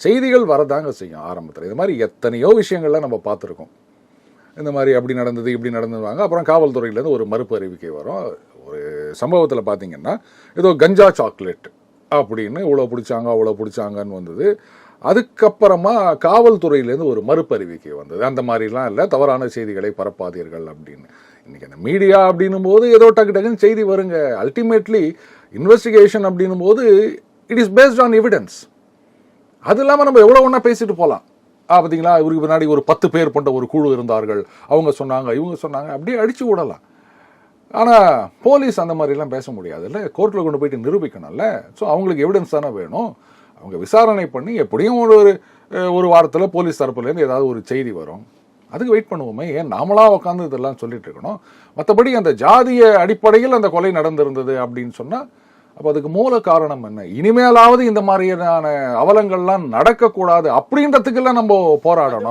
செய்திகள் வரதாங்க செய்யும் ஆரம்பத்தில். இது மாதிரி எத்தனையோ விஷயங்கள்ல நம்ம பார்த்துருக்கோம். இந்த மாதிரி அப்படி நடந்தது இப்படி நடந்துவாங்க. அப்புறம் காவல்துறையிலேருந்து ஒரு மறுப்பு அறிவிக்கை வரும். ஒரு சம்பவத்தில் பார்த்தீங்கன்னா ஏதோ கஞ்சா சாக்லேட் அப்படின்னு இவ்வளோ பிடிச்சாங்க அவ்வளோ பிடிச்சாங்கன்னு வந்தது. அதுக்கப்புறமா காவல்துறையிலேருந்து ஒரு மறுப்பு அறிவிக்கை வந்தது. அந்த மாதிரிலாம் இல்லை, தவறான செய்திகளை பரப்பாதீர்கள் அப்படின்னு. இன்னைக்கு அந்த மீடியா அப்படின்னும் போது ஏதோ டக்கு டக்குன்னு செய்தி வருங்க. அல்டிமேட்லி இன்வெஸ்டிகேஷன் அப்படின்னும் போது it is based on evidence. அது இல்லாமல் நம்ம எவ்வளோ ஒன்றா பேசிட்டு போகலாம். பார்த்தீங்களா, இவருக்கு முன்னாடி ஒரு 10 பேர் கொண்ட ஒரு குழு இருந்தார்கள், அவங்க சொன்னாங்க இவங்க சொன்னாங்க, அப்படியே அடிச்சு விடலாம். ஆனால் போலீஸ் அந்த மாதிரிலாம் பேச முடியாதுல்ல, கோர்ட்டில் கொண்டு போயிட்டு நிரூபிக்கணும்ல. ஸோ அவங்களுக்கு எவிடன்ஸ் தானே வேணும். அவங்க விசாரணை பண்ணி எப்படியும் ஒரு வாரத்தில் போலீஸ் தரப்புலேருந்து ஏதாவது ஒரு செய்தி வரும். அதுக்கு வெயிட் பண்ணுவோமே. ஏன் நாமளாக உட்காந்து இதெல்லாம் சொல்லிட்டு இருக்கணும்? மற்றபடி அந்த ஜாதிய அடிப்படையில் அந்த கொலை நடந்திருந்தது அப்படின்னு சொன்னால் அப்போ அதுக்கு மூல காரணம் என்ன? இனிமேலாவது இந்த மாதிரியான அவலங்கள்லாம் நடக்கக்கூடாது அப்படின்றதுக்கெல்லாம் நம்ம போராடணும்.